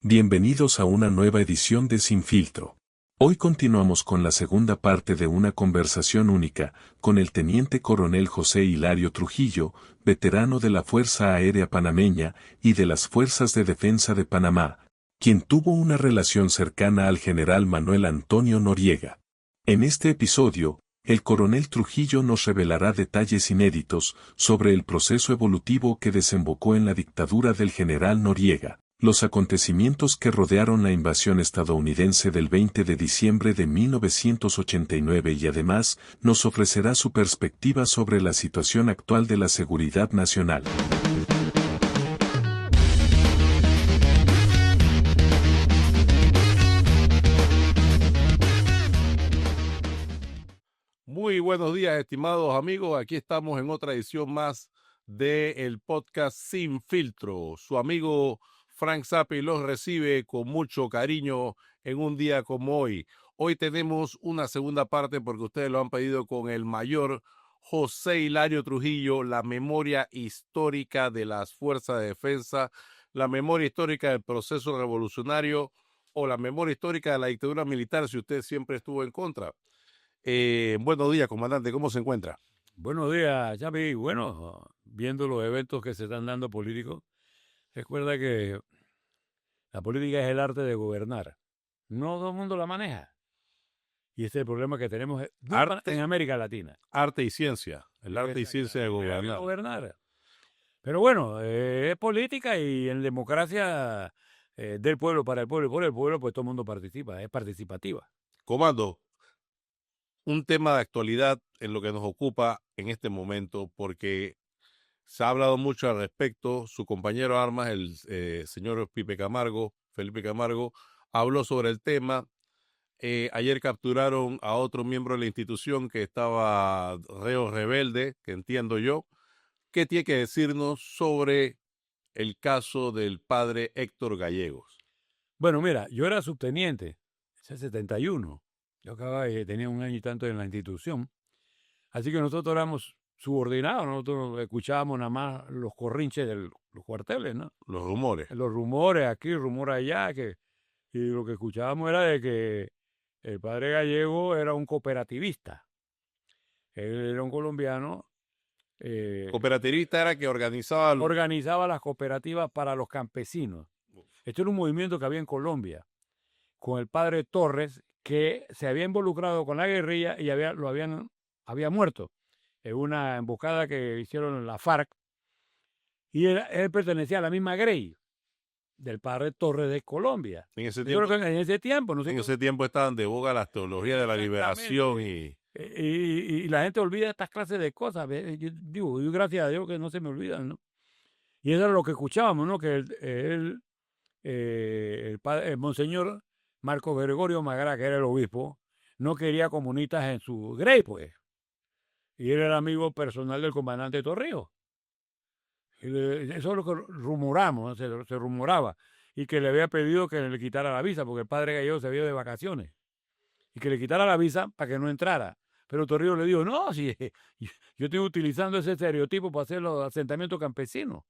Bienvenidos a una nueva edición de Sin Filtro. Hoy continuamos con la segunda parte de una conversación única, con el teniente coronel José Hilario Trujillo, veterano de la Fuerza Aérea Panameña y de las Fuerzas de Defensa de Panamá, quien tuvo una relación cercana al general Manuel Antonio Noriega. En este episodio, el coronel Trujillo nos revelará detalles inéditos sobre el proceso evolutivo que desembocó en la dictadura del general Noriega, los acontecimientos que rodearon la invasión estadounidense del 20 de diciembre de 1989 y además nos ofrecerá su perspectiva sobre la situación actual de la seguridad nacional. Muy buenos días, estimados amigos. Aquí estamos en otra edición más del podcast Sin Filtro. Su amigo Frank Zappi los recibe con mucho cariño en un día como hoy. Hoy tenemos una segunda parte porque ustedes lo han pedido con el mayor José Hilario Trujillo, la memoria histórica de las Fuerzas de Defensa, la memoria histórica del proceso revolucionario o la memoria histórica de la dictadura militar si usted siempre estuvo en contra. Buenos días, comandante, ¿cómo se encuentra? Buenos días, Chapi. Bueno, viendo los eventos que se están dando políticos, recuerda que la política es el arte de gobernar. No todo el mundo la maneja. Y este es el problema que tenemos en América Latina. Arte y ciencia, el arte y ciencia de gobernar. Pero bueno, es política y en democracia del pueblo, para el pueblo y por el pueblo, pues todo el mundo participa, es participativa. Comando, un tema de actualidad en lo que nos ocupa en este momento, porque se ha hablado mucho al respecto. Su compañero de armas, el señor Felipe Camargo, habló sobre el tema. Ayer capturaron a otro miembro de la institución que estaba reo rebelde, que entiendo yo. ¿Qué tiene que decirnos sobre el caso del padre Héctor Gallegos? Bueno, mira, yo era subteniente, ese 71. Yo tenía un año y tanto en la institución. Así que nosotros éramos subordinados, nosotros escuchábamos nada más los corrinches de los cuarteles, ¿no? Los rumores. Los rumores aquí, rumores allá, y lo que escuchábamos era de que el padre Gallego era un cooperativista. Él era un colombiano. Cooperativista era que organizaba las cooperativas para los campesinos. Esto era un movimiento que había en Colombia, con el padre Torres, que se había involucrado con la guerrilla y había muerto en una emboscada que hicieron en la FARC, y él pertenecía a la misma grey del padre Torres de Colombia. En ese tiempo estaban de boga las teologías de la liberación y la gente olvida estas clases de cosas. Yo gracias a Dios que no se me olvidan, ¿no? Y eso era lo que escuchábamos, ¿no? Que el monseñor Marco Gregorio Magra, que era el obispo, no quería comunistas en su grey, pues. Y él era amigo personal del comandante Torrijos. Eso es lo que rumoramos, ¿no? Se rumoraba. Y que le había pedido que le quitara la visa, porque el padre Gallego se había ido de vacaciones. Y que le quitara la visa para que no entrara. Pero Torrijos le dijo, no, si yo estoy utilizando ese estereotipo para hacer los asentamientos campesinos.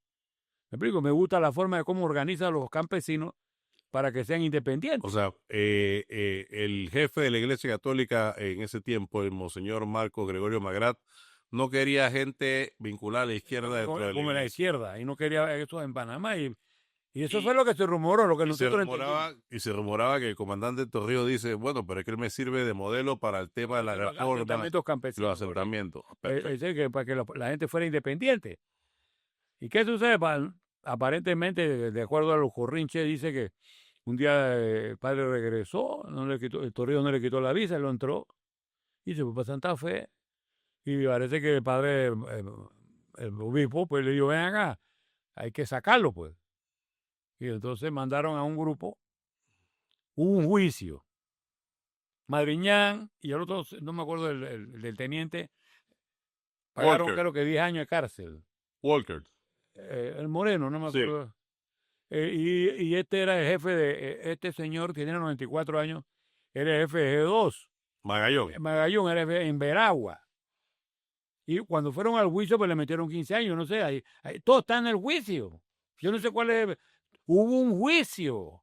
Me explico, me gusta la forma de cómo organizan los campesinos para que sean independientes. O sea, el jefe de la Iglesia Católica en ese tiempo, el monseñor Marco Gregorio Magrat, no quería gente vinculada a la izquierda. Como la izquierda, y no quería eso en Panamá. Y eso fue lo que se rumoró, lo que nosotros entendimos. Y se rumoraba que el comandante Torrijos dice, bueno, pero es que él me sirve de modelo para el tema de la reforma, los asentamientos. Para que la gente fuera independiente. ¿Y qué sucede? Aparentemente, de acuerdo a los corrinches, dice que un día el padre regresó, el Torrijos no le quitó la visa, él lo entró y se fue para Santa Fe. Y parece que el padre, el obispo, pues le dijo, ven acá, hay que sacarlo, pues. Y entonces mandaron a un grupo, hubo un juicio. Madriñán y el otro, no me acuerdo del teniente, pagaron Walker. Creo que 10 años de cárcel. Walker. El moreno, no me acuerdo. Sí. Y este era el jefe de, este señor que tiene 94 años, era el jefe de G2. Magallón era el jefe en Veragua. Y cuando fueron al juicio, pues le metieron 15 años, no sé, todo está en el juicio. Yo no sé cuál es. Hubo un juicio.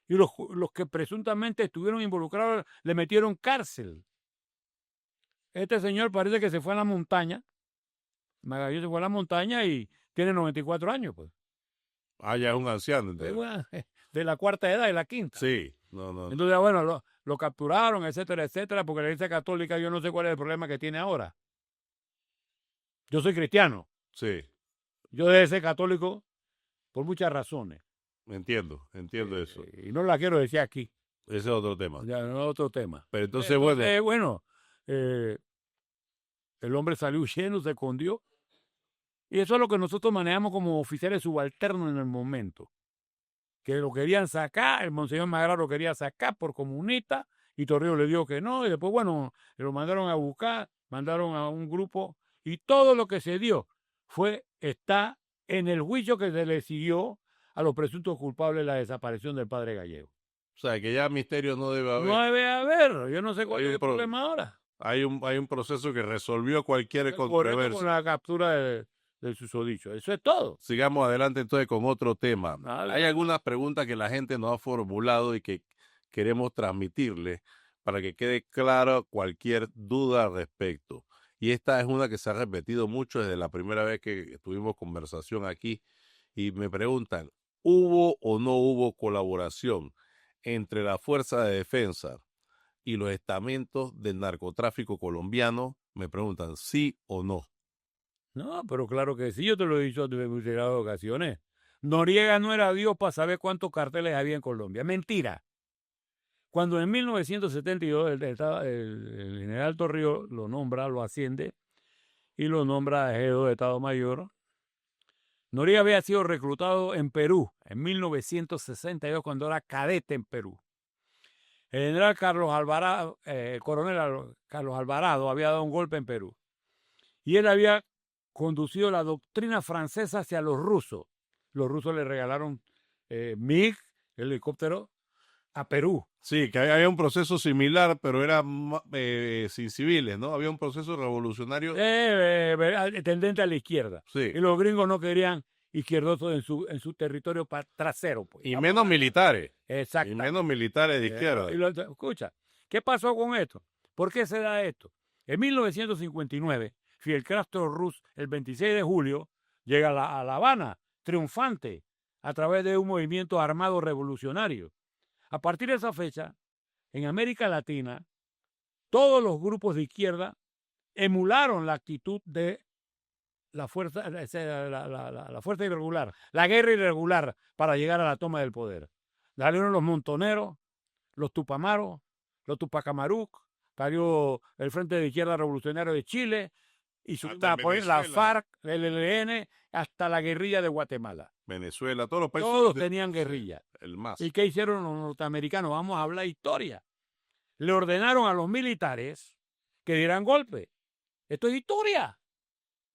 Y los que presuntamente estuvieron involucrados le metieron cárcel. Este señor parece que se fue a la montaña. Magallón se fue a la montaña y tiene 94 años, pues. Ah, ya es un anciano. Entonces. Bueno, de la cuarta edad y la quinta. Sí, no. Entonces, bueno, lo capturaron, etcétera, etcétera, porque la Iglesia Católica, yo no sé cuál es el problema que tiene ahora. Yo soy cristiano. Sí, Yo debo ser católico por muchas razones. entiendo eso. Y no la quiero decir aquí. Ese es otro tema. Ya, no es otro tema. Pero entonces, bueno. El hombre salió huyendo, se escondió. Y eso es lo que nosotros manejamos como oficiales subalternos en el momento. Que lo querían sacar, el monseñor Magrao lo quería sacar por comunista, y Torrijos le dijo que no, y después, bueno, lo mandaron a buscar, mandaron a un grupo, y todo lo que se dio está en el juicio que se le siguió a los presuntos culpables de la desaparición del padre Gallego. O sea, que ya misterio no debe haber. No debe haber, yo no sé cuál es el problema ahora. Hay un proceso que resolvió cualquier controversia. Con la captura del susodicho. Eso es todo. Sigamos adelante entonces con otro tema. Dale. Hay algunas preguntas que la gente nos ha formulado y que queremos transmitirle para que quede clara cualquier duda al respecto. Y esta es una que se ha repetido mucho desde la primera vez que tuvimos conversación aquí. Y me preguntan, ¿hubo o no hubo colaboración entre la Fuerza de Defensa y los estamentos del narcotráfico colombiano? Me preguntan, ¿sí o no? No, pero claro que sí, yo te lo he dicho en muchas ocasiones. Noriega no era Dios para saber cuántos carteles había en Colombia. Mentira. Cuando en 1972 el general Torrijos lo nombra, lo asciende y lo nombra jefe de Estado Mayor, Noriega había sido reclutado en Perú en 1962 cuando era cadete en Perú. El general Carlos Alvarado, el coronel Carlos Alvarado había dado un golpe en Perú y él había conducido la doctrina francesa hacia los rusos. Los rusos le regalaron MiG, el helicóptero, a Perú. Sí, que había un proceso similar, pero era sin civiles, ¿no? Había un proceso revolucionario. Tendente a la izquierda. Sí. Y los gringos no querían izquierdosos en su territorio trasero. Pues. Y menos militares. Exacto. Y menos militares de izquierda. Escucha, ¿qué pasó con esto? ¿Por qué se da esto? En 1959, Fidel Castro Ruz, el 26 de julio, llega a La Habana, triunfante, a través de un movimiento armado revolucionario. A partir de esa fecha, en América Latina, todos los grupos de izquierda emularon la actitud de la fuerza irregular, la guerra irregular para llegar a la toma del poder. Salieron los montoneros, los tupamaros, los tupacamaruc, salió el Frente de Izquierda Revolucionario de Chile, y su la FARC, el ELN, hasta la guerrilla de Guatemala. Venezuela, todos los países. Todos tenían guerrilla. El MAS. ¿Y qué hicieron los norteamericanos? Vamos a hablar historia. Le ordenaron a los militares que dieran golpe. Esto es historia.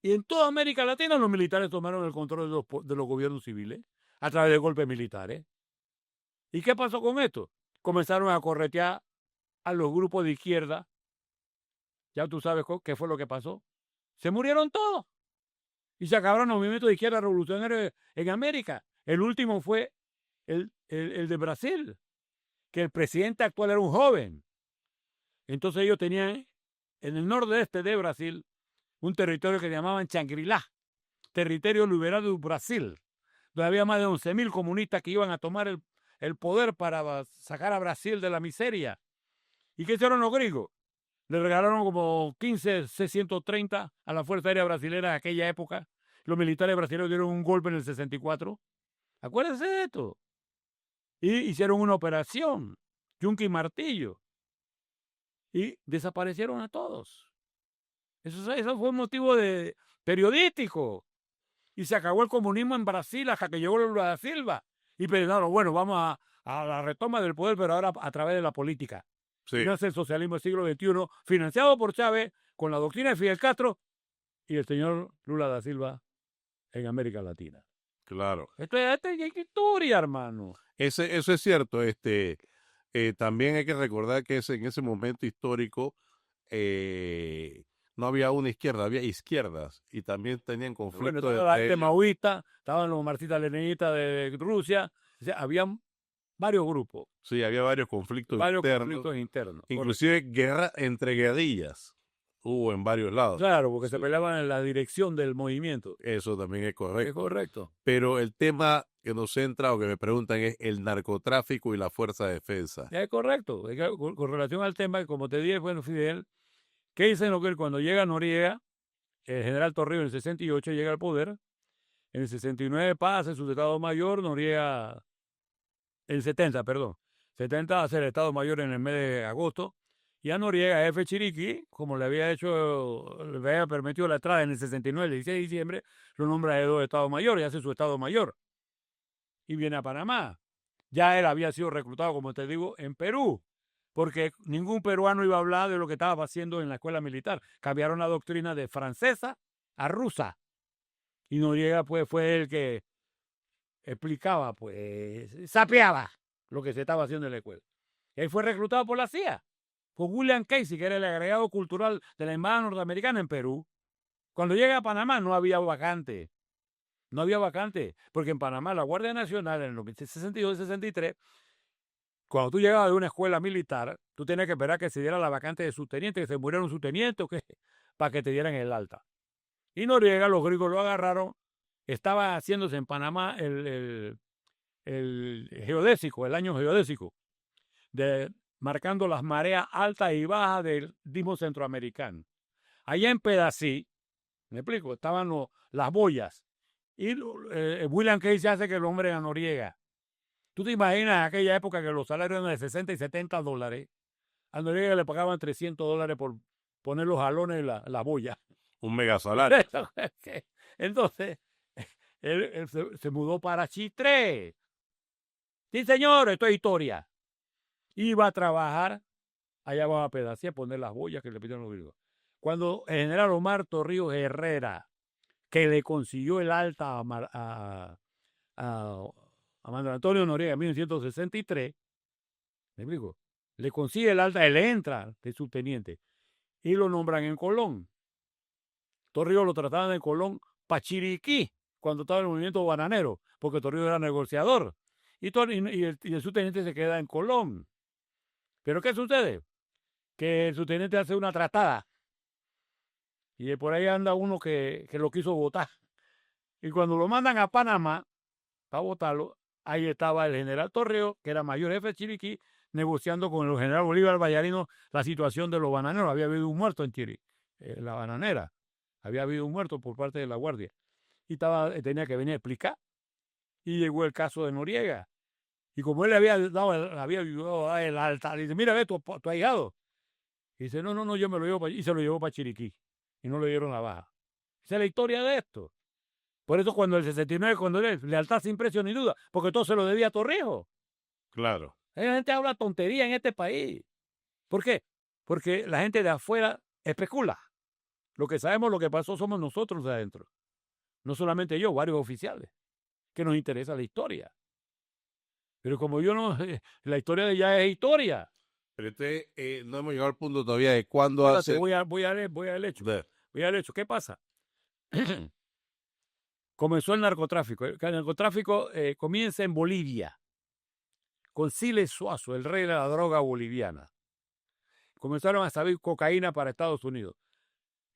Y en toda América Latina los militares tomaron el control de los gobiernos civiles a través de golpes militares. ¿Y qué pasó con esto? Comenzaron a corretear a los grupos de izquierda. Ya tú sabes qué fue lo que pasó. Se murieron todos. Y se acabaron los movimientos de izquierda revolucionarios en América. El último fue el de Brasil, que el presidente actual era un joven. Entonces ellos tenían en el nordeste de Brasil un territorio que llamaban Shangri-La, territorio liberado de Brasil, donde había más de 11.000 comunistas que iban a tomar el poder para sacar a Brasil de la miseria. ¿Y qué hicieron los gringos? Le regalaron como 15 C-130 a la Fuerza Aérea Brasilera en aquella época. Los militares brasileños dieron un golpe en el 64. Acuérdense de esto. Y hicieron una operación, yunque y martillo. Y desaparecieron a todos. Eso fue un motivo periodístico. Y se acabó el comunismo en Brasil hasta que llegó Lula da Silva. Y pensaron, bueno, vamos a la retoma del poder, pero ahora a través de la política. Sí. Nace el socialismo del siglo XXI, financiado por Chávez, con la doctrina de Fidel Castro y el señor Lula da Silva en América Latina. Claro. Esto es historia, hermano. Eso es cierto. También hay que recordar que en ese momento histórico no había una izquierda, había izquierdas y también tenían conflictos. Bueno, estaba la gente maoísta, estaban los marxistas leninistas de Rusia, o sea, habían varios grupos, Sí, había varios conflictos internos. internos. Inclusive guerra entre guerrillas hubo en varios lados. Claro, porque se Sí. peleaban en la dirección del movimiento. Eso también es Es correcto. correcto. Pero el tema que nos centra o que me preguntan es el narcotráfico y la fuerza de defensa. Es correcto. Es que con relación al tema, como te dije, bueno, Fidel, ¿qué dicen lo que cuando llega Noriega, el general Torrijos en el 68 llega al poder, en el 69 pasa su Estado Mayor, Noriega, en el 70, perdón, 70 hace el Estado Mayor en el mes de agosto, y a Noriega, F. Chiriquí, como le había permitido la entrada en el 69, el 16 de diciembre, lo nombra de Estado Mayor y hace su Estado Mayor. Y viene a Panamá. Ya él había sido reclutado, como te digo, en Perú, porque ningún peruano iba a hablar de lo que estaba haciendo en la escuela militar. Cambiaron la doctrina de francesa a rusa. Y Noriega pues, fue el que explicaba, pues, sapeaba lo que se estaba haciendo en la escuela. Él fue reclutado por la CIA, por William Casey, que era el agregado cultural de la embajada norteamericana en Perú. Cuando llega a Panamá no había vacante. No había vacante, porque en Panamá la Guardia Nacional en los 62 y 63, cuando tú llegabas de una escuela militar, tú tenías que esperar que se diera la vacante de subteniente, que se muriera un subteniente o que, para que te dieran el alta. Y Noriega, los gringos lo agarraron, estaba haciéndose en Panamá el geodésico, el año geodésico, marcando las mareas altas y bajas del istmo centroamericano. Allá en Pedací, me explico, estaban las boyas. Y William Casey hace que el hombre a Noriega. ¿Tú te imaginas en aquella época que los salarios eran de 60 y 70 dólares? A Noriega le pagaban 300 dólares por poner los jalones en la boya. Un mega salario. Entonces, él se mudó para Chitré. Sí, señor, esto es historia. Iba a trabajar, allá va a Pedacía, a poner las boyas que le pidieron los gringos. Cuando el general Omar Torrijos Herrera, que le consiguió el alta a Manuel Antonio Noriega en 1963, ¿me explico? Le consigue el alta, él entra de subteniente y lo nombran en Colón. Torrijos lo trataban en Colón para Chiriquí, cuando estaba en el movimiento bananero, porque Torrijos era negociador. Y el subteniente se queda en Colón. ¿Pero qué sucede? Que el subteniente hace una tratada y por ahí anda uno que lo quiso votar. Y cuando lo mandan a Panamá para votarlo, ahí estaba el general Torrijos, que era mayor jefe de Chiriquí, negociando con el general Bolívar Vallarino la situación de los bananeros. Había habido un muerto en Chiriquí, la bananera. Había habido un muerto por parte de la guardia. Y tenía que venir a explicar. Y llegó el caso de Noriega. Y como él le había ayudado a dar el alta, le dice, mira, ve tu ahijado. Y dice, no, yo me lo llevo y se lo llevó para Chiriquí. Y no le dieron la baja. Esa es la historia de esto. Por eso cuando el 69, cuando lealtad sin precio ni duda, porque todo se lo debía a Torrijos. Claro. La gente habla tontería en este país. ¿Por qué? Porque la gente de afuera especula. Lo que sabemos, lo que pasó, somos nosotros de adentro. No solamente yo, varios oficiales, que nos interesa la historia. Pero como yo no, la historia de ella es historia. Pero no hemos llegado al punto todavía de cuándo hace. Voy al hecho. Voy al hecho. ¿Qué pasa? Comenzó el narcotráfico. El narcotráfico comienza en Bolivia, con Siles Suazo, el rey de la droga boliviana. Comenzaron a salir cocaína para Estados Unidos.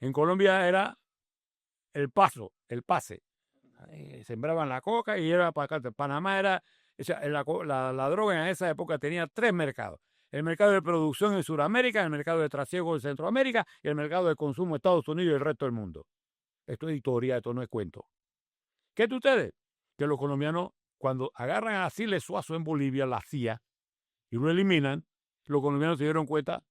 En Colombia era el pase. Sembraban la coca y era para acá. Panamá era, o sea, la droga en esa época tenía 3 mercados. El mercado de producción en Sudamérica, el mercado de trasiego en Centroamérica y el mercado de consumo en Estados Unidos y el resto del mundo. Esto es historia, esto no es cuento. ¿Qué sucede? Que los colombianos, cuando agarran a Siles Suazo en Bolivia, la CIA, y lo eliminan, los colombianos se dieron cuenta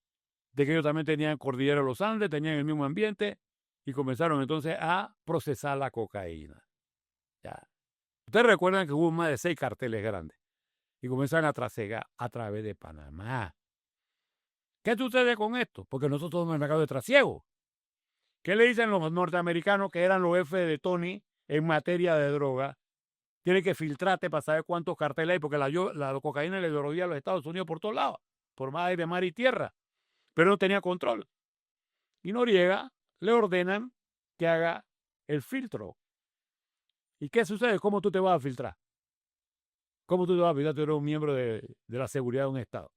de que ellos también tenían Cordillera de los Andes, tenían el mismo ambiente, y comenzaron entonces a procesar la cocaína. Ya. Ustedes recuerdan que hubo más de 6 carteles grandes, y comenzaron a trasegar a través de Panamá. ¿Qué sucede con esto? Porque nosotros somos el mercado de trasiego. ¿Qué le dicen los norteamericanos que eran los jefes de Tony en materia de droga? Tiene que filtrarte para saber cuántos carteles hay, porque la cocaína le rodea a los Estados Unidos por todos lados, por más de mar y tierra, pero no tenía control. Y Noriega le ordenan que haga el filtro. ¿Y qué sucede? ¿Cómo tú te vas a filtrar? ¿Cómo tú te vas a olvidar? Tú eres un miembro de la seguridad de un Estado.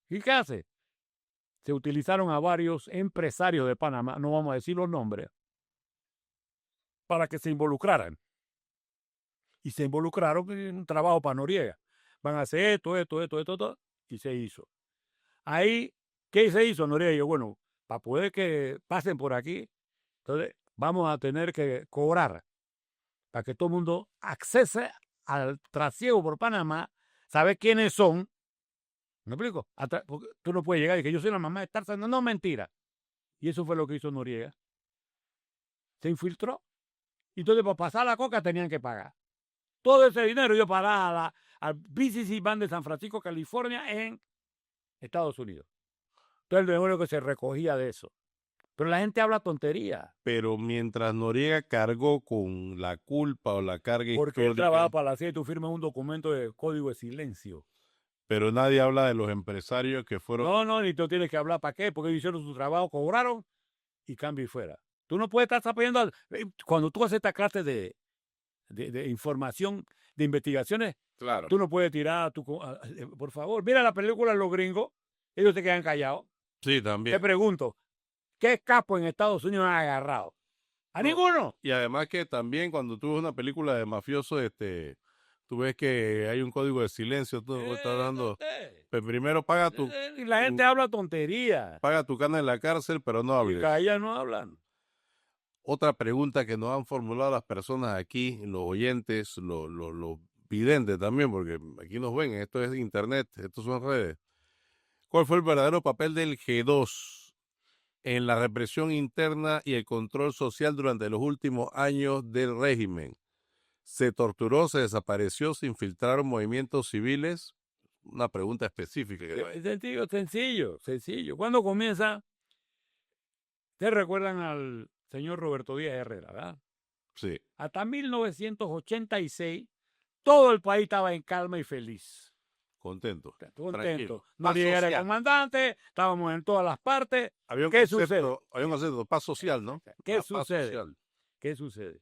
¿Y qué hace? Se utilizaron a varios empresarios de Panamá, no vamos a decir los nombres, para que se involucraran. Y se involucraron en un trabajo para Noriega. Van a hacer esto, y se hizo. Ahí, ¿qué se hizo? Noriega dijo, bueno, para poder que pasen por aquí, entonces vamos a tener que cobrar para que todo el mundo accese al trasiego por Panamá, sabe quiénes son. ¿Me explico? Porque tú no puedes llegar y que yo soy la mamá de Tarzán. No, mentira. Y eso fue lo que hizo Noriega. Se infiltró. Y entonces para pasar la coca tenían que pagar. Todo ese dinero yo pagaba al BCC Bank de San Francisco, California, en Estados Unidos. Entonces el dinero que se recogía de eso. Pero la gente habla tontería. Pero mientras Noriega cargó con la culpa o la carga Porque él histórica, trabaja para la CIA y tú firmas un documento de código de silencio. pero nadie habla de los empresarios que fueron... No, ni tú tienes que hablar para qué, porque ellos hicieron su trabajo, cobraron y cambio y fuera. Tú no puedes estar sabiendo, cuando tú haces esta clase de información, de investigaciones, Claro. tú no puedes tirar, por favor, mira la película Los Gringos, ellos se quedan callados. Sí, también. Te pregunto, ¿qué capo en Estados Unidos han agarrado? ¿A ninguno? Y además que también cuando tú ves una película de mafioso, tú ves que hay un código de silencio, tú estás dando... Pues primero paga tu... Y la gente habla tontería. Paga tu cana en la cárcel, pero no hables. Ellas no hablan. Otra pregunta que nos han formulado las personas aquí, los oyentes, los videntes también, porque aquí nos ven, esto es internet, esto son redes. ¿Cuál fue el verdadero papel del G2 en la represión interna y el control social durante los últimos años del régimen? ¿Se torturó, se desapareció, se infiltraron movimientos civiles? Una pregunta específica. Sencillo. ¿Cuándo comienza? ¿Ustedes recuerdan al señor Roberto Díaz Herrera, verdad? Sí. Hasta 1986, todo el país estaba en calma y feliz. Contento. Noriega era el comandante, estábamos en todas las partes. ¿Qué sucede? Había un concepto, paz social, ¿no? ¿Qué sucede?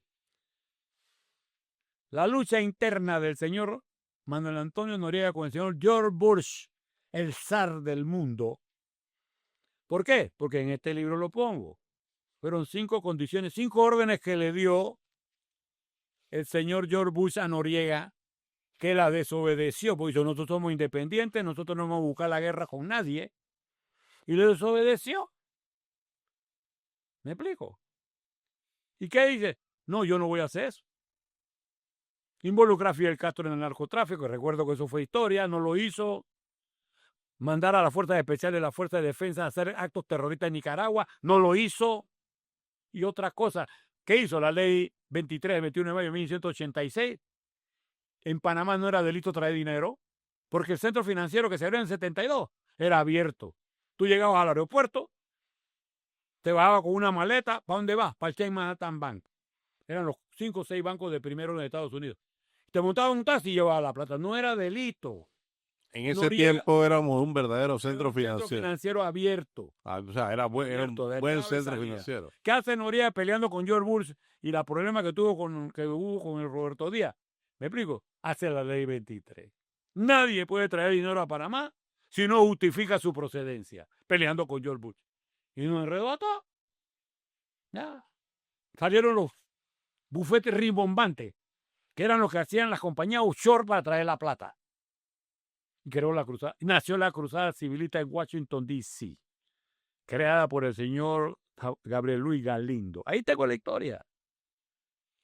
La lucha interna del señor Manuel Antonio Noriega con el señor George Bush, el zar del mundo. ¿Por qué? Porque en este libro lo pongo. Fueron 5 condiciones, 5 órdenes que le dio el señor George Bush a Noriega, que la desobedeció, porque dijo, nosotros somos independientes, nosotros no vamos a buscar la guerra con nadie, y le desobedeció. ¿Me explico? ¿Y qué dice? No, yo no voy a hacer eso. Involucrar a Fidel Castro en el narcotráfico, recuerdo que eso fue historia, no lo hizo. Mandar a las fuerzas especiales, las fuerzas de defensa a hacer actos terroristas en Nicaragua, no lo hizo. Y otra cosa, ¿qué hizo la ley 23 del 21 de mayo de 1986? En Panamá no era delito traer dinero, porque el centro financiero que se abrió en el 72 era abierto. Tú llegabas al aeropuerto, te bajabas con una maleta, ¿para dónde vas? Para el Chase Manhattan Bank. Eran los 5 o 6 bancos de primero en Estados Unidos. Te montabas en un taxi y llevabas la plata. No era delito. En ese tiempo éramos un verdadero centro financiero. Centro financiero abierto. O sea, era un buen centro financiero. ¿Qué hace Noriega peleando con George Bush y la problema que hubo con el Roberto Díaz? ¿Me explico? Hace la ley 23. Nadie puede traer dinero a Panamá si no justifica su procedencia, peleando con George Bush. Y nos enredó a todos. Ya. Salieron los bufetes rimbombantes, que eran los que hacían las compañías offshore para traer la plata. Y creó la cruzada. Nació la Cruzada Civilista en Washington, D.C., creada por el señor Gabriel Luis Galindo. Ahí tengo la historia.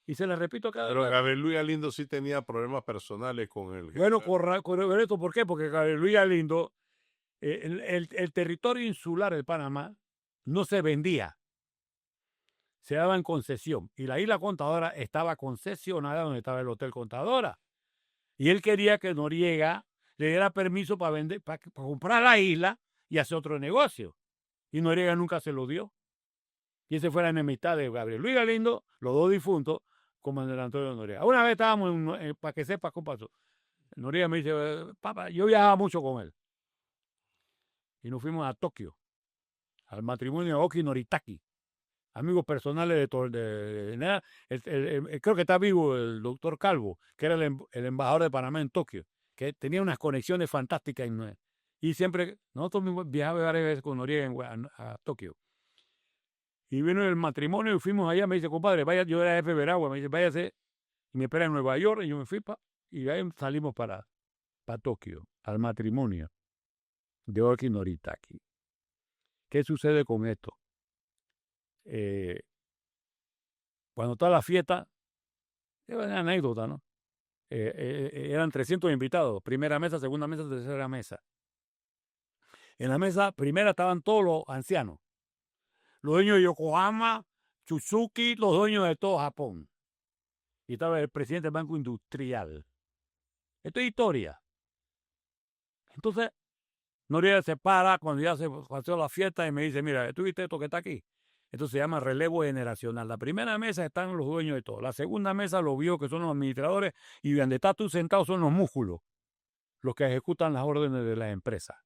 Y se la repito cada vez. Pero Gabriel Luis Galindo sí tenía problemas personales con él. Bueno, con esto, ¿por qué? Porque Gabriel Luis Galindo, el territorio insular de Panamá no se vendía. Se daba en concesión. Y la isla Contadora estaba concesionada donde estaba el Hotel Contadora. Y él quería que Noriega le diera permiso para vender, para comprar la isla y hacer otro negocio. Y Noriega nunca se lo dio. Y esa fue la enemistad de Gabriel Luis Galindo, los dos difuntos, con Manuel Antonio Noriega. Una vez estábamos, para que sepas cómo pasó, Noriega me dice, papá, yo viajaba mucho con él. Y nos fuimos a Tokio, al matrimonio de Oki Noritaki, amigos personales de nada. Creo que está vivo el doctor Calvo, que era el embajador de Panamá en Tokio, que tenía unas conexiones fantásticas. Y siempre, nosotros viajamos varias veces con Noriega a Tokio. Y vino el matrimonio y fuimos allá. Me dice, compadre, vaya, yo era jefe de Veragua. Me dice, váyase. Y me espera en Nueva York. Y yo me fui y ahí salimos para Tokio, al matrimonio de Oki Noritaki. ¿Qué sucede con esto? Cuando está la fiesta, es una anécdota, ¿no? Eran 300 invitados, primera mesa, segunda mesa, tercera mesa. En la mesa primera estaban todos los ancianos, los dueños de Yokohama, Suzuki, los dueños de todo Japón. Y estaba el presidente del Banco Industrial. Esto es historia. Entonces, Noriega se para cuando ya se pasó la fiesta y me dice, mira, ¿tú viste esto que está aquí? Esto se llama relevo generacional. La primera mesa están los dueños de todo. La segunda mesa los vio que son los administradores y donde estás tú sentado son los músculos, los que ejecutan las órdenes de las empresas.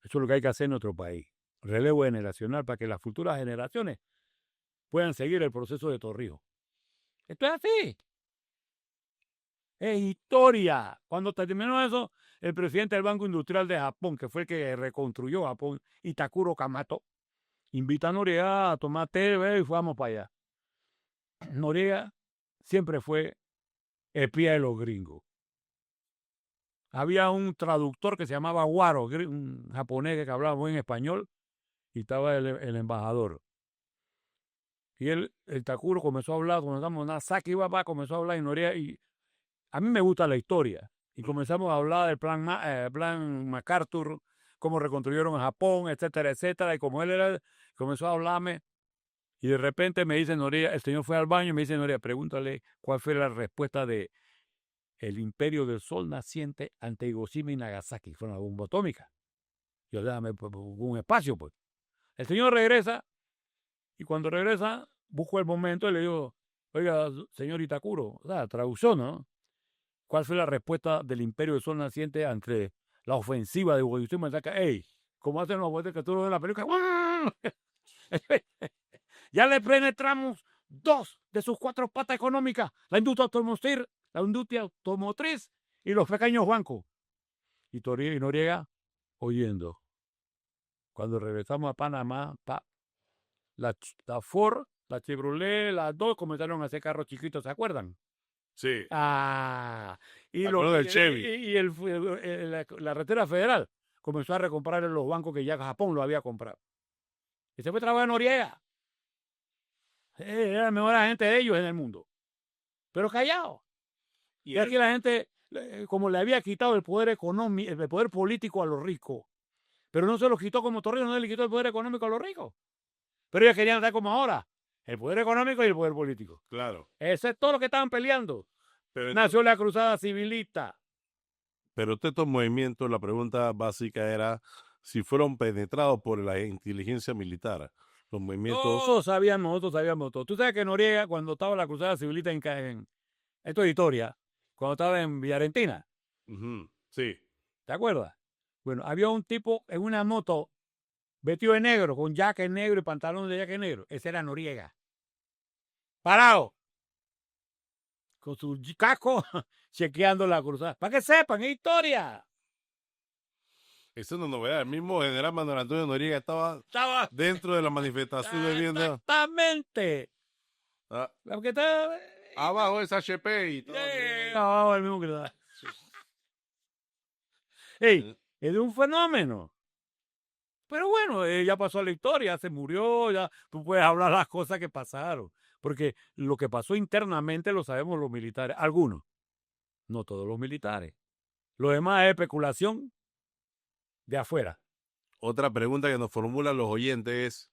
Eso es lo que hay que hacer en nuestro país. Relevo generacional para que las futuras generaciones puedan seguir el proceso de Torrijos. Esto es así. Es historia. Cuando terminó eso, el presidente del Banco Industrial de Japón, que fue el que reconstruyó Japón, Itakuro Kamato, invita a Noriega a tomar té y fuimos para allá. Noriega siempre fue espía de los gringos. Había un traductor que se llamaba Waro, un japonés que hablaba buen español, y estaba el embajador. Y el Takuro comenzó a hablar, cuando estábamos en Nagasaki, comenzó a hablar y Noriega, y a mí me gusta la historia. Y comenzamos a hablar del plan MacArthur, cómo reconstruyeron Japón, etcétera, etcétera. Y como él comenzó a hablarme, y de repente me dice Noriega, el señor fue al baño y me dice Noriega, pregúntale cuál fue la respuesta de el imperio del sol naciente ante Hiroshima y Nagasaki. Fue una bomba atómica. Yo déjame un espacio, pues. El señor regresa, y cuando regresa, busco el momento y le digo, oiga, señor Itakuro, o sea, traducción, ¿no? ¿Cuál fue la respuesta del imperio del sol naciente ante la ofensiva de Hiroshima y Nagasaki? ¡Ey! ¿Cómo hacen los capturas de la película? Ya le penetramos 2 de sus 4 patas económicas, la industria automotriz y los pequeños bancos. Y Noriega oyendo. Cuando regresamos a Panamá, la Ford, la Chevrolet, las dos comenzaron a hacer carros chiquitos, ¿se acuerdan? Sí. Y del Chevy. Y la Reserva Federal comenzó a recomprar en los bancos que ya Japón lo había comprado. Y se fue a trabajar en Noriega. Era la mejor agente de ellos en el mundo. Pero callado. Y aquí la gente, como le había quitado el poder económico, el poder político a los ricos, pero no se lo quitó como Torrijos, no le quitó el poder económico a los ricos. Pero ellos querían estar como ahora, el poder económico y el poder político. Claro. Ese es todo lo que estaban peleando. Pero nació la cruzada civilista. Pero estos movimientos, la pregunta básica era si fueron penetrados por la inteligencia militar. Los movimientos... Nosotros sabíamos todo. Tú sabes que Noriega, cuando estaba la cruzada civilista esto es historia, cuando estaba en Villarentina. Sí. ¿Te acuerdas? Bueno, había un tipo en una moto vestido de negro, con jacket negro y pantalón de jacket negro. Ese era Noriega. Parado. Con su casco, chequeando la cruzada. Para que sepan, es historia. Esa es una novedad. El mismo general Manuel Antonio Noriega estaba dentro de la manifestación de vivienda. Exactamente. Porque está abajo es HP y todo. Abajo el mismo que está. Ey, es de un fenómeno. Pero bueno, ya pasó a la historia, se murió, ya tú puedes hablar las cosas que pasaron. Porque lo que pasó internamente lo sabemos los militares, algunos, no todos los militares. Lo demás es especulación de afuera. Otra pregunta que nos formulan los oyentes es,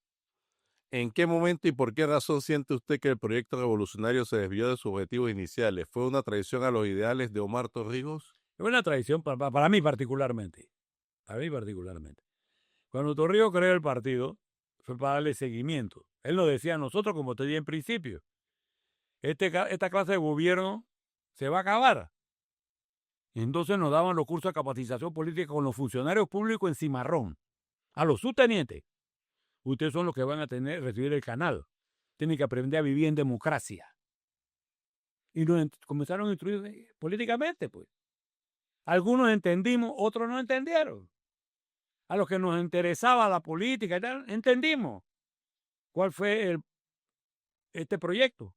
¿en qué momento y por qué razón siente usted que el proyecto revolucionario se desvió de sus objetivos iniciales? ¿Fue una traición a los ideales de Omar Torrijos? Es una traición para mí particularmente. Para mí particularmente. Cuando Torrijos creó el partido, fue para darle seguimiento. Él nos decía a nosotros, como te dije en principio, esta clase de gobierno se va a acabar. Y entonces nos daban los cursos de capacitación política con los funcionarios públicos en cimarrón, a los subtenientes. ustedes son los que van a recibir el canal. Tienen que aprender a vivir en democracia. Y nos comenzaron a instruir políticamente, pues. Algunos entendimos, otros no entendieron. A los que nos interesaba la política y tal, entendimos cuál fue este proyecto.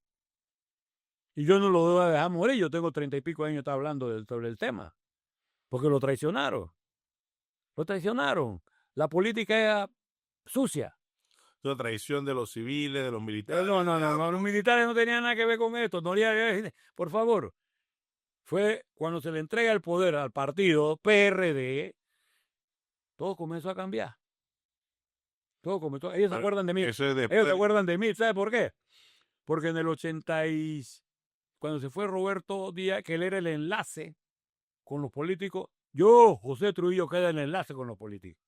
Y yo no lo voy a dejar morir. Yo tengo 30 y pico años está hablando sobre el tema. Porque lo traicionaron. Lo traicionaron. La política era sucia. La traición de los civiles, de los militares. No, los militares no tenían nada que ver con esto. No, por favor. Fue cuando se le entrega el poder al partido PRD, todo comenzó a cambiar. Todo comenzó. Ellos se acuerdan de mí. Ellos se acuerdan de mí. ¿Sabe por qué? Porque en el 80 cuando se fue Roberto Díaz, que él era el enlace con los políticos, yo, José Trujillo, queda el enlace con los políticos.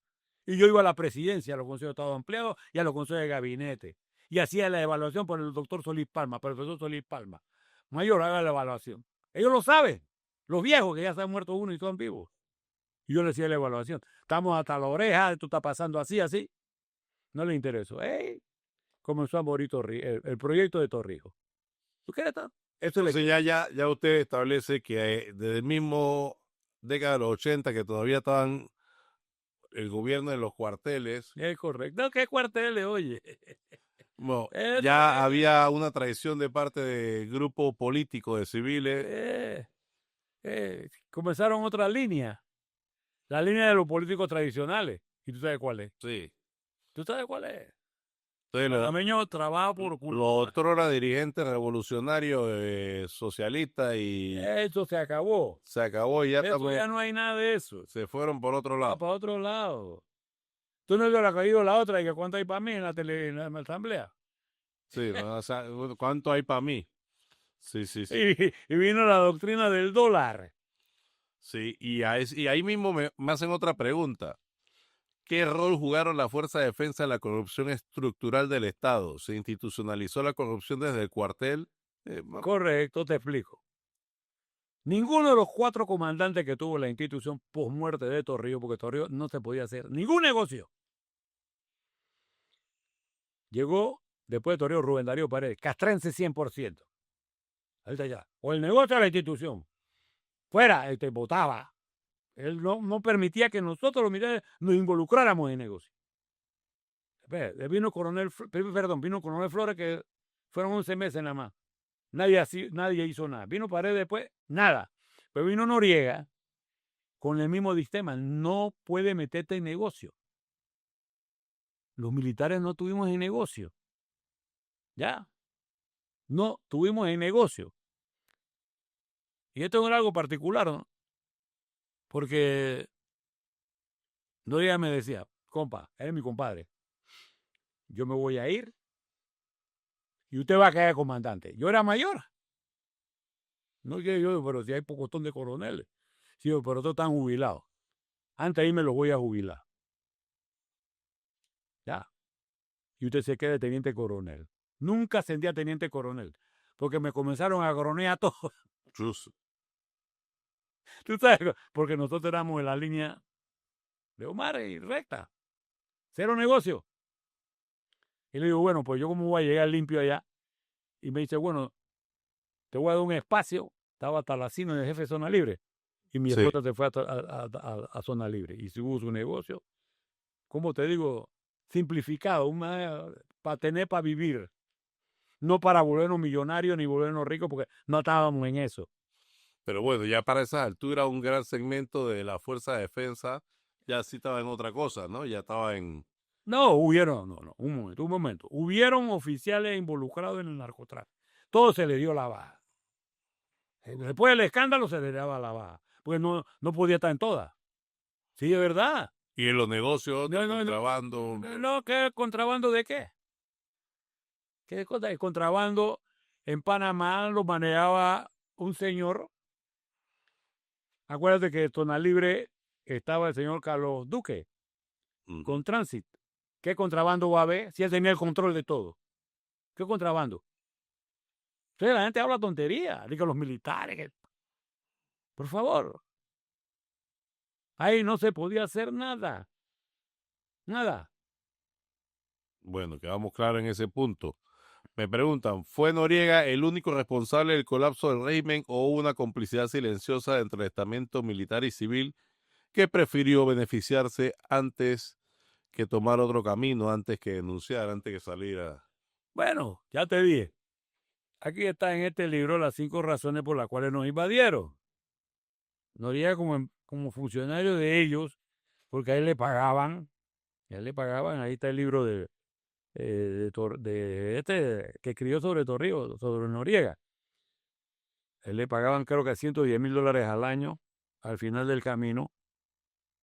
Y yo iba a la presidencia, a los consejos de Estado ampliados y a los consejos de gabinete. Y hacía la evaluación por el doctor Solís Palma, profesor Solís Palma. Mayor, haga la evaluación. Ellos lo saben. Los viejos, que ya se han muerto uno y están vivos. Y yo le hacía la evaluación. Estamos hasta la oreja, esto está pasando así, así. No le interesó. Comenzó a morir el proyecto de Torrijos. ¿Tú qué eres? Entonces ya usted establece que desde el mismo década de los 80, que todavía estaban el gobierno de los cuarteles. Es correcto. No, ¿qué cuarteles, oye? Bueno, ya había una traición de parte de grupos políticos, de civiles. Comenzaron otra línea. La línea de los políticos tradicionales. ¿Y tú sabes cuál es? Sí. ¿Tú sabes cuál es? Entonces, Panameño trabaja por culpa. Los otros dirigentes revolucionarios, socialistas y... Eso se acabó. Se acabó y ya, ya no hay nada de eso. Se fueron por otro lado. Para otro lado. ¿Tú no le has caído la otra y que cuánto hay para mí en la asamblea? Sí, o sea, ¿cuánto hay para mí? Sí. Y vino la doctrina del dólar. Sí, y ahí mismo me hacen otra pregunta. ¿Qué rol jugaron la Fuerza de Defensa en la corrupción estructural del Estado? ¿Se institucionalizó la corrupción desde el cuartel? Correcto, te explico. Ninguno de los 4 comandantes que tuvo la institución posmuerte de Torrijos, porque Torrijos no se podía hacer ningún negocio. Llegó después de Torrijos Rubén Darío Paredes, castrense 100%. Ahí está ya. O el negocio de la institución. Fuera, votaba. Él no permitía que nosotros los militares nos involucráramos en negocio. Vino Coronel Flores, que fueron 11 meses nada más. Nadie hizo nada. Vino Paredes después, nada. Pero vino Noriega con el mismo sistema. No puede meterte en negocio. Los militares no tuvimos en negocio. ¿Ya? No tuvimos en negocio. Y esto era algo particular, ¿no? Porque Noriega me decía, compa, él es mi compadre. Yo me voy a ir y usted va a caer comandante. Yo era mayor. No quiero yo, pero si hay pocotón de coroneles. Sí, pero todos están jubilados. Antes de irme los voy a jubilar. Ya. Y usted se queda de teniente coronel. Nunca ascendí a teniente coronel. Porque me comenzaron a coronear a todos. Just. Tú sabes, porque nosotros éramos en la línea de Omar y recta. Cero negocio. Y le digo, bueno, pues yo cómo voy a llegar limpio allá. Y me dice, bueno, te voy a dar un espacio. Estaba Talacino en el jefe de zona libre. Y mi esposa se fue a zona libre. Y tuvo su negocio. ¿Cómo te digo? Simplificado. Para vivir. No para volvernos millonarios ni volvernos ricos, porque no estábamos en eso. Pero bueno, ya para esa altura, un gran segmento de la Fuerza de Defensa ya sí estaba en otra cosa, ¿no? Ya estaba en... No, un momento. Hubieron oficiales involucrados en el narcotráfico. Todo se le dio la baja. Después del escándalo se le daba la baja. Porque no podía estar en todas. Sí, es verdad. Y en los negocios, contrabando. ¿Qué contrabando de qué? ¿Qué cosa? El contrabando en Panamá lo manejaba un señor. Acuérdate que en zona libre estaba el señor Carlos Duque con Transit. ¿Qué contrabando va a haber si él tenía el control de todo? ¿Qué contrabando? Entonces la gente habla tontería. Digo, los militares. Por favor. Ahí no se podía hacer nada. Nada. Bueno, quedamos claros en ese punto. Me preguntan, ¿fue Noriega el único responsable del colapso del régimen o hubo una complicidad silenciosa entre el estamento militar y civil que prefirió beneficiarse antes que tomar otro camino, antes que denunciar, antes que salir a... Bueno, ya te dije. Aquí está en este libro las 5 razones por las cuales nos invadieron. Noriega como funcionario de ellos, porque a él le pagaban, ahí está el libro de este que escribió sobre Torrijos, sobre Noriega. A él le pagaban creo que $110,000 al año al final del camino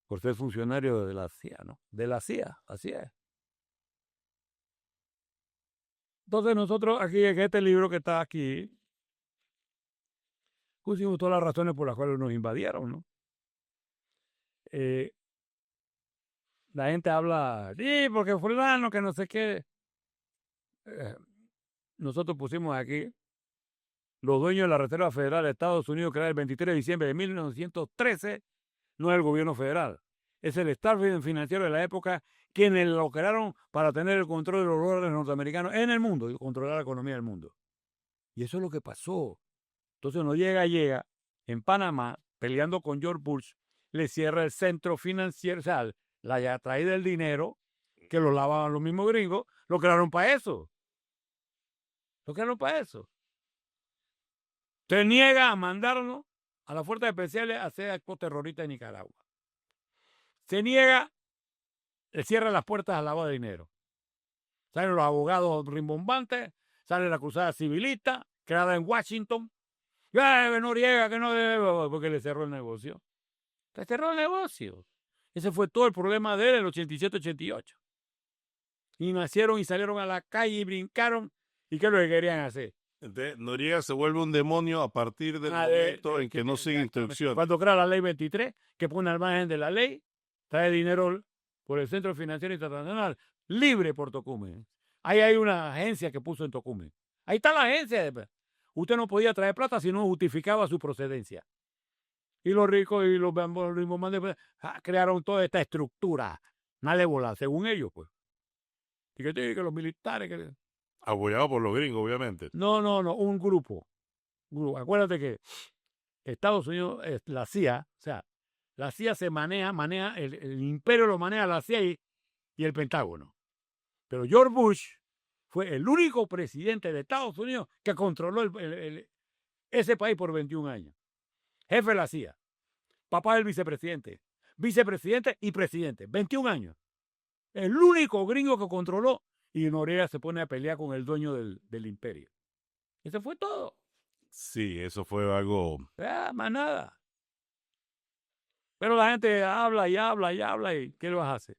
por ser funcionario de la CIA, ¿no? De la CIA, así es. Entonces nosotros aquí en este libro que está aquí pusimos todas las razones por las cuales nos invadieron, ¿no? La gente habla, sí, porque fulano, que no sé qué. Nosotros pusimos aquí, los dueños de la Reserva Federal de Estados Unidos, creada el 23 de diciembre de 1913, no es el gobierno federal. Es el staff financiero de la época quienes lo crearon para tener el control de los dólares norteamericanos en el mundo y controlar la economía del mundo. Y eso es lo que pasó. Entonces llega en Panamá, peleando con George Bush, le cierra el centro financiero, o sea, la traída del dinero, que lo lavaban los mismos gringos, lo crearon para eso. Lo crearon para eso. Se niega a mandarnos a las fuerzas especiales a hacer actos terroristas en Nicaragua. Se niega, le cierra las puertas al lavado de dinero. Salen los abogados rimbombantes, sale la cruzada civilista, creada en Washington. Noriega, que no debe, porque le cerró el negocio. Le cerró el negocio. Ese fue todo el problema de él en el 87-88. Y nacieron y salieron a la calle y brincaron. ¿Y qué es lo que querían hacer? Entonces, Noriega se vuelve un demonio a partir del momento en que no sigue instrucciones. Cuando crea la ley 23, que pone al margen de la ley, trae dinero por el Centro Financiero Internacional, libre por Tocumen. Ahí hay una agencia que puso en Tocumen. Ahí está la agencia. Usted no podía traer plata si no justificaba su procedencia. Y los ricos y los rimbomandes crearon toda esta estructura malévola, según ellos, pues. Y que los militares... Apoyado por los gringos, obviamente. No, un grupo. Acuérdate que Estados Unidos, la CIA, o sea, la CIA se maneja el imperio lo maneja la CIA y el Pentágono. Pero George Bush fue el único presidente de Estados Unidos que controló ese país por 21 años. Jefe de la CIA, papá del vicepresidente y presidente, 21 años. El único gringo que controló, y Noriega se pone a pelear con el dueño del imperio. Eso fue todo. Sí, eso fue algo... Más nada. Pero la gente habla y ¿qué lo vas a hacer?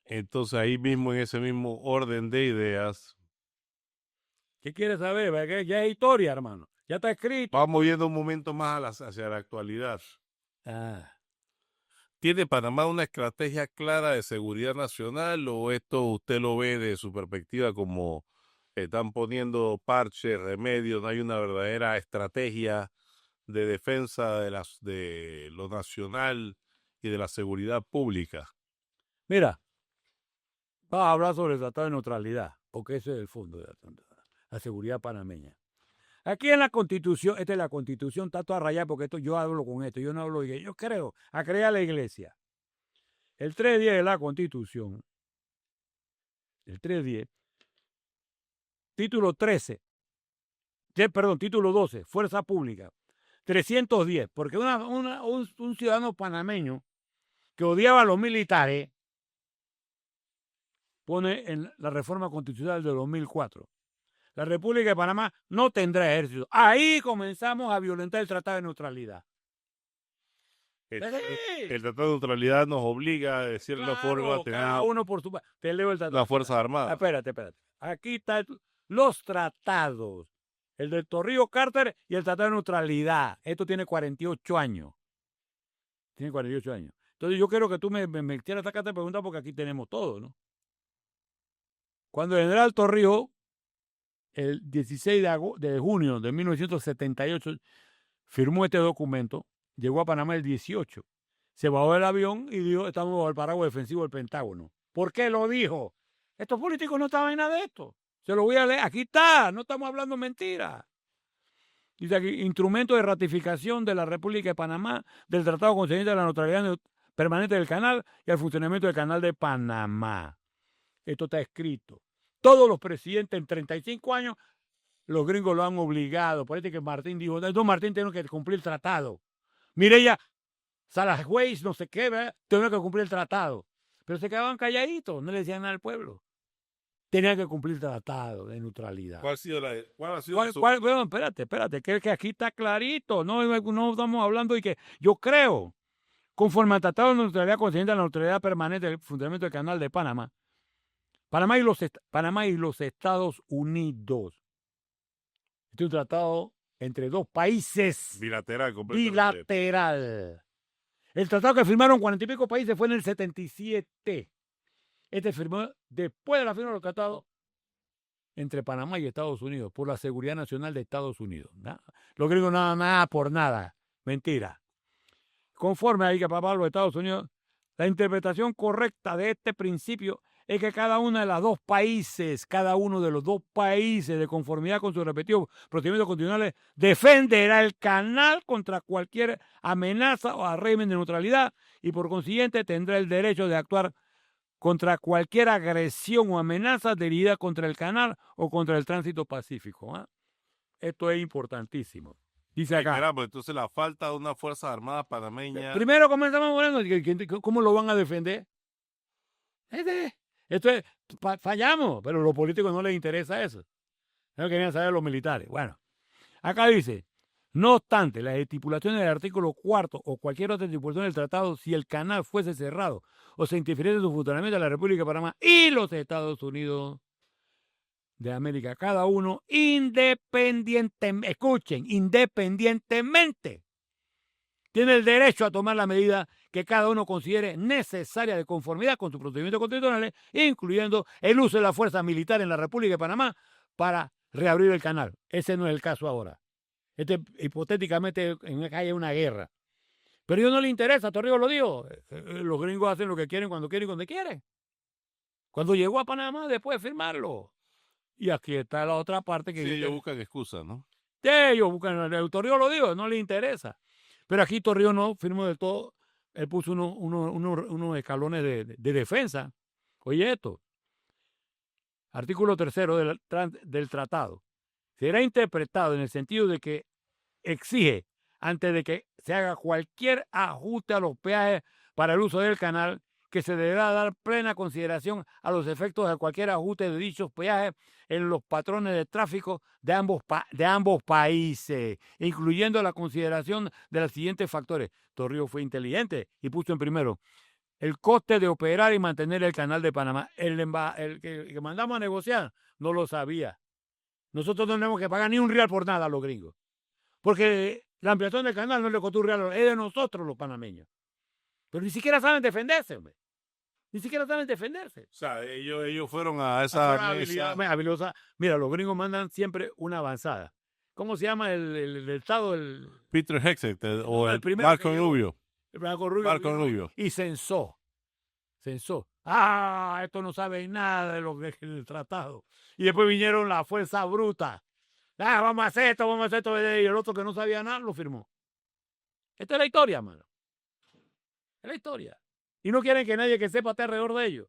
Entonces ahí mismo, en ese mismo orden de ideas... ¿Qué quieres saber? Ya es historia, hermano. Ya está escrito. Vamos viendo un momento más hacia la actualidad. ¿Tiene Panamá una estrategia clara de seguridad nacional o esto usted lo ve de su perspectiva como están poniendo parches, remedios, no hay una verdadera estrategia de defensa de lo nacional y de la seguridad pública? Mira, vamos a hablar sobre el Tratado de Neutralidad, porque ese es el fondo de la seguridad panameña. Aquí en la Constitución, esta es la Constitución, está toda rayada porque yo hablo con esto, yo no hablo de yo creo, a crear la iglesia. El 310 de la Constitución, título 12, Fuerza Pública, 310, porque un ciudadano panameño que odiaba a los militares pone en la reforma constitucional de 2004. La República de Panamá no tendrá ejército. Ahí comenzamos a violentar el Tratado de Neutralidad. El Tratado de Neutralidad nos obliga, de cierta forma, a tener uno por su... Te leo el tratado. las Fuerzas Armadas. Espérate. Aquí están los tratados. El de Torrijos Carter y el Tratado de Neutralidad. Esto tiene 48 años. Entonces yo quiero que tú me quieras sacar esta pregunta porque aquí tenemos todo, ¿no? Cuando el general Torrijos, el 16 de junio de 1978, firmó este documento, llegó a Panamá el 18. Se bajó del avión y dijo, estamos bajo el paraguas defensivo del Pentágono. ¿Por qué lo dijo? Estos políticos no estaban en nada de esto. Se lo voy a leer. Aquí está. No estamos hablando mentiras. Dice aquí, instrumento de ratificación de la República de Panamá del Tratado Concerniente a la Neutralidad Permanente del Canal y al funcionamiento del Canal de Panamá. Esto está escrito. Todos los presidentes en 35 años, los gringos lo han obligado. Parece que Martín dijo, no, Martín tiene que cumplir el tratado. Mireya Salas Weiss, no sé qué, ¿verdad? Tenía que cumplir el tratado. Pero se quedaban calladitos, no le decían nada al pueblo. Tenía que cumplir el tratado de neutralidad. ¿Cuál ha sido Bueno, espérate, que aquí está clarito. No estamos hablando de que yo creo, conforme al Tratado de Neutralidad Concerniente a la Neutralidad Permanente del funcionamiento del Canal de Panamá, Panamá y los Estados Unidos. Este es un tratado entre dos países. bilateral, Bilateral. El tratado que firmaron 40 y pico países fue en el 77. Este firmó después de la firma del tratado entre Panamá y Estados Unidos por la seguridad nacional de Estados Unidos. ¿No? Los gringos nada por nada. Mentira. Conforme a que papá los Estados Unidos, la interpretación correcta de este principio es que cada uno de los dos países, de conformidad con sus respectivos procedimientos constitucionales, defenderá el canal contra cualquier amenaza o régimen de neutralidad y por consiguiente tendrá el derecho de actuar contra cualquier agresión o amenaza dirigida contra el canal o contra el tránsito pacífico. ¿Eh? Esto es importantísimo. Dice acá. Caramba, entonces la falta de una Fuerza Armada panameña. Primero comenzamos hablando cómo lo van a defender. Esto es, fallamos, pero a los políticos no les interesa eso. No querían saber los militares. Bueno, acá dice, no obstante, las estipulaciones del artículo 4 o cualquier otra estipulación del tratado, si el canal fuese cerrado o se interfiriese en su funcionamiento de la República de Panamá y los Estados Unidos de América, cada uno independientemente, tiene el derecho a tomar la medida que cada uno considere necesaria de conformidad con sus procedimientos constitucionales, incluyendo el uso de la fuerza militar en la República de Panamá para reabrir el canal. Ese no es el caso ahora. Hipotéticamente hay una guerra. Pero a ellos no les interesa, Torrijos lo dijo. Los gringos hacen lo que quieren cuando quieren y cuando quieren. Cuando llegó a Panamá, después de firmarlo. Y aquí está la otra parte que... Sí, ellos buscan excusas, ¿no? Sí, ellos buscan... Torrijos lo dijo, no les interesa. Pero aquí Torrijos no firmó del todo. Él puso unos escalones de defensa. Oye esto. Artículo 3 del tratado. Será interpretado en el sentido de que exige, antes de que se haga cualquier ajuste a los peajes para el uso del canal, que se deberá dar plena consideración a los efectos de cualquier ajuste de dichos peajes en los patrones de tráfico de ambos países, incluyendo la consideración de los siguientes factores. Torrijos fue inteligente y puso en primero el coste de operar y mantener el canal de Panamá. El que mandamos a negociar no lo sabía. Nosotros no tenemos que pagar ni un real por nada a los gringos. Porque la ampliación del canal no le costó un real, es de nosotros los panameños. Pero ni siquiera saben defenderse, hombre. Ni siquiera saben defenderse. O sea, ellos fueron a esa habilidad. Mira, los gringos mandan siempre una avanzada. ¿Cómo se llama el estado? Peter Hegseth o el Marco Rubio. Marco Rubio. Y censó. Esto no sabe nada de lo que es el tratado. Y después vinieron la fuerza bruta. Vamos a hacer esto. Y el otro que no sabía nada lo firmó. Esta es la historia, mano. Es la historia. Y no quieren que nadie que sepa esté alrededor de ellos.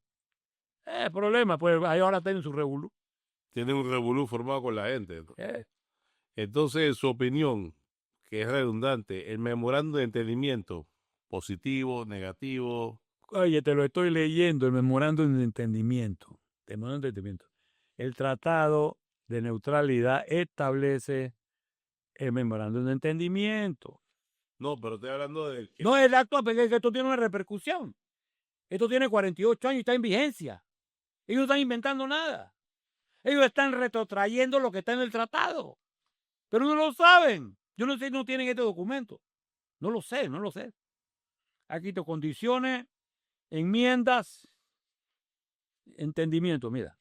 Problema, pues ahí ahora tienen su revolú. Tienen un revolú formado con la gente. Entonces, en su opinión, que es redundante, el memorando de entendimiento, positivo, negativo. Oye, te lo estoy leyendo, el memorando de entendimiento. El tratado de neutralidad establece el memorando de entendimiento. No, pero estoy hablando de... No, el acto, porque esto tiene una repercusión. Esto tiene 48 años y está en vigencia. Ellos no están inventando nada. Ellos están retrotrayendo lo que está en el tratado. Pero no lo saben. Yo no sé si no tienen este documento. No lo sé. Aquí te condiciones, enmiendas, entendimiento. Mira.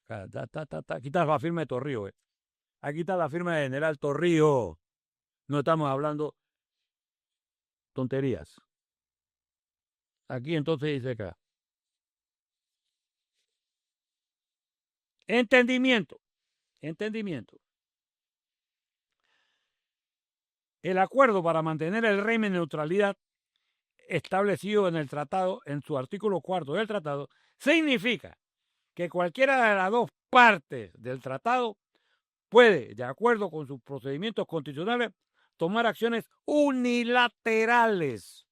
Aquí está la firma de Torrijos. Aquí está la firma de General Torrijos. No estamos hablando tonterías. Aquí entonces dice acá. Entendimiento. El acuerdo para mantener el régimen de neutralidad establecido en el tratado, en su artículo 4 del tratado, significa que cualquiera de las dos partes del tratado puede, de acuerdo con sus procedimientos constitucionales, tomar acciones unilaterales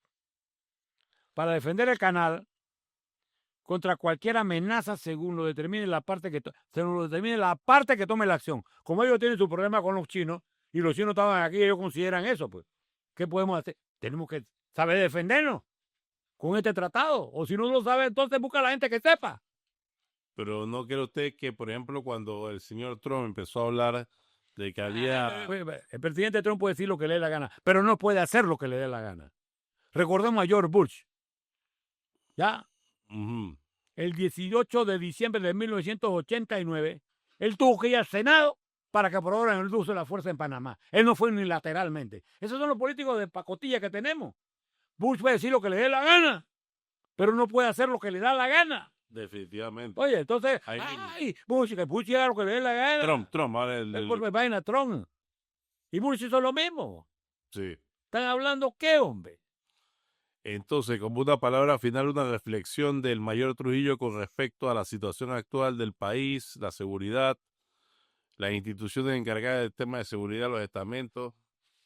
para defender el canal contra cualquier amenaza según lo determine la parte que tome la acción. Como ellos tienen su problema con los chinos y los chinos estaban aquí, ellos consideran eso, pues, ¿qué podemos hacer? Tenemos que saber defendernos con este tratado, o si no lo sabe, entonces busca a la gente que sepa. Pero ¿no cree usted que, por ejemplo, cuando el señor Trump empezó a hablar de que había... El presidente Trump puede decir lo que le dé la gana, pero no puede hacer lo que le dé la gana. Recordemos a George Bush. ¿Ya? El 18 de diciembre de 1989, él tuvo que ir al Senado para que aprobaran el uso de la fuerza en Panamá. Él no fue unilateralmente. Esos son los políticos de pacotilla que tenemos. Bush puede decir lo que le dé la gana, pero no puede hacer lo que le da la gana. Definitivamente. Oye, entonces, Bush haga lo que le dé la gana. Trump, ahora vaina Trump. Y Bush hizo lo mismo. Sí. ¿Están hablando qué, hombre? Entonces, como una palabra final, una reflexión del mayor Trujillo con respecto a la situación actual del país, la seguridad, las instituciones encargadas del tema de seguridad, los estamentos,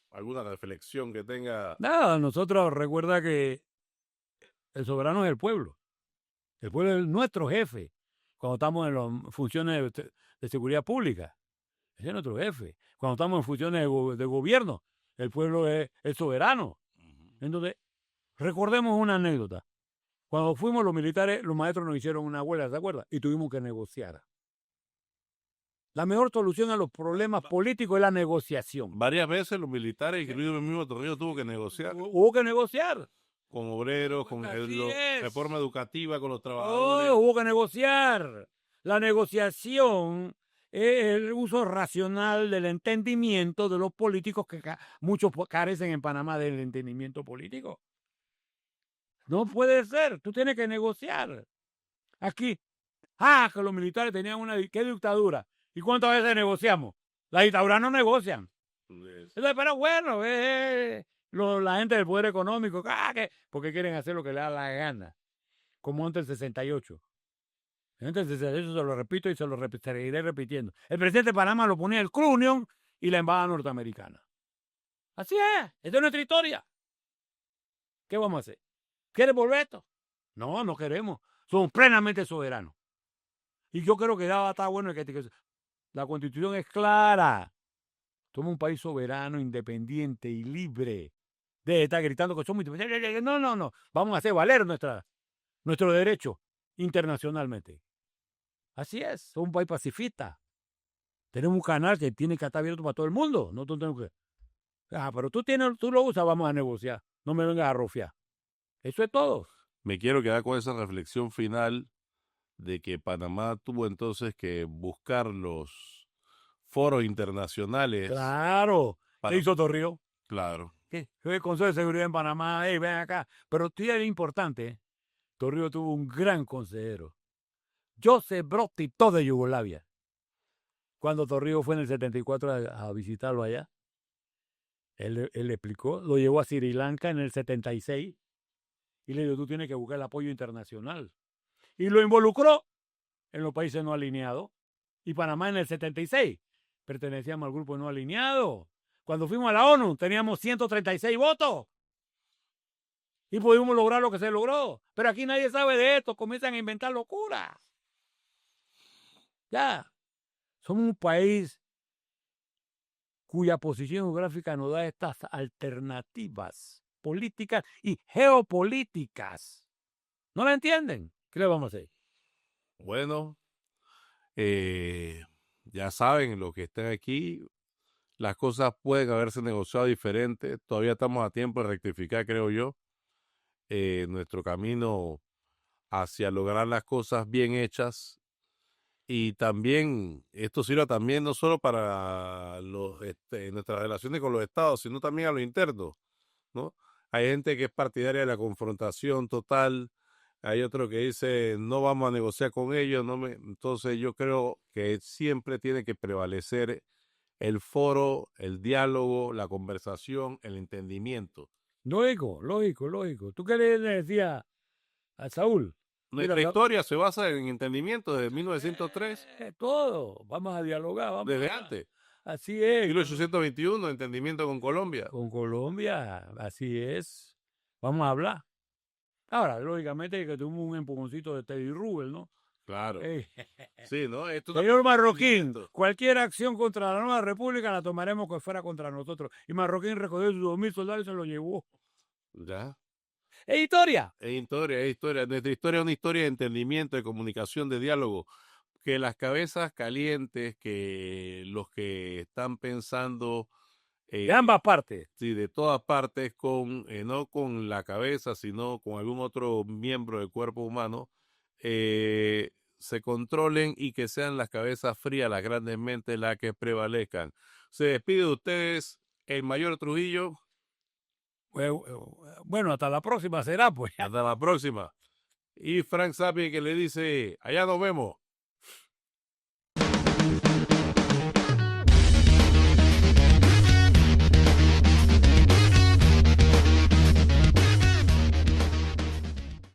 alguna reflexión que tenga. Nada, nosotros recuerda que el soberano es el pueblo. El pueblo es nuestro jefe cuando estamos en las funciones de seguridad pública. Ese es nuestro jefe. Cuando estamos en funciones de gobierno, el pueblo es el soberano. Entonces, recordemos una anécdota. Cuando fuimos los militares, los maestros nos hicieron una huelga, ¿se acuerdan? Y tuvimos que negociar. La mejor solución a los problemas políticos es la negociación. Varias veces los militares, incluido el mismo Trujillo, tuvo que negociar. Hubo que negociar. Con obreros, con reforma educativa, con los trabajadores. Hubo que negociar. La negociación es el uso racional del entendimiento de los políticos, que muchos carecen en Panamá del entendimiento político. No puede ser, tú tienes que negociar. Aquí, que los militares tenían ¿qué dictadura? ¿Y cuántas veces negociamos? Las dictaduras no negocian. Entonces, pero bueno, la gente del poder económico, porque quieren hacer lo que le da la gana, como antes del 68. Antes del 68 se lo repito y se lo seguiré repitiendo. El presidente de Panamá lo ponía el Club Unión y la embajada norteamericana. Así es, esta es nuestra historia. ¿Qué vamos a hacer? ¿Quieres volver esto? No, no queremos. Somos plenamente soberanos. Y yo creo que está bueno que la Constitución es clara. Somos un país soberano, independiente y libre. De estar gritando que somos independientes. No. Vamos a hacer valer nuestro derecho internacionalmente. Así es. Somos un país pacifista. Tenemos un canal que tiene que estar abierto para todo el mundo. No tenemos que... pero tú lo usas, vamos a negociar. No me vengas a rofiar. Eso es todo. Me quiero quedar con esa reflexión final de que Panamá tuvo entonces que buscar los foros internacionales. Claro. ¿Qué hizo Torrijos? Claro. ¿Qué? El Consejo de Seguridad en Panamá, ven acá. Pero sí es importante, Torrijos tuvo un gran consejero, Joseph Broz Tito de Yugoslavia. Cuando Torrijos fue en el 74 a visitarlo allá, él le explicó, lo llevó a Sri Lanka en el 76 y le dijo, tú tienes que buscar el apoyo internacional. Y lo involucró en los países no alineados. Y Panamá en el 76 pertenecíamos al grupo no alineado. Cuando fuimos a la ONU teníamos 136 votos. Y pudimos lograr lo que se logró. Pero aquí nadie sabe de esto. Comienzan a inventar locuras. Ya. Somos un país cuya posición geográfica nos da estas alternativas políticas y geopolíticas. ¿No la entienden? ¿Qué le vamos a hacer? Bueno, ya saben, los que estén aquí, las cosas pueden haberse negociado diferente. Todavía estamos a tiempo de rectificar, creo yo, nuestro camino hacia lograr las cosas bien hechas. Y también, esto sirve también no solo para nuestras relaciones con los estados, sino también a lo interno, ¿no? Hay gente que es partidaria de la confrontación total, Hay otro que dice, no vamos a negociar con ellos. Entonces yo creo que siempre tiene que prevalecer el foro, el diálogo, la conversación, el entendimiento. Lógico. ¿Tú qué le decías a Saúl? Nuestra historia se basa en entendimiento desde 1903. Todo, vamos a dialogar. Desde antes. Así es. 1821, entendimiento con Colombia. Con Colombia, así es. Vamos a hablar. Ahora, lógicamente que tuvimos un empujoncito de Teddy Rubel, ¿no? Claro. Sí, ¿no? Señor Marroquín, cualquier acción contra la nueva república la tomaremos que fuera contra nosotros. Y Marroquín recogió sus 2.000 soldados y se los llevó. Ya. ¡Es historia! Es historia. Nuestra historia es una historia de entendimiento, de comunicación, de diálogo. Que las cabezas calientes, que los que están pensando De ambas partes. sí, de todas partes, no con la cabeza, sino con algún otro miembro del cuerpo humano, se controlen y que sean las cabezas frías, las grandes mentes, las que prevalezcan. Se despide de ustedes el mayor Trujillo. Bueno, hasta la próxima será, pues. Hasta la próxima. Y Frank Zappi que le dice, allá nos vemos.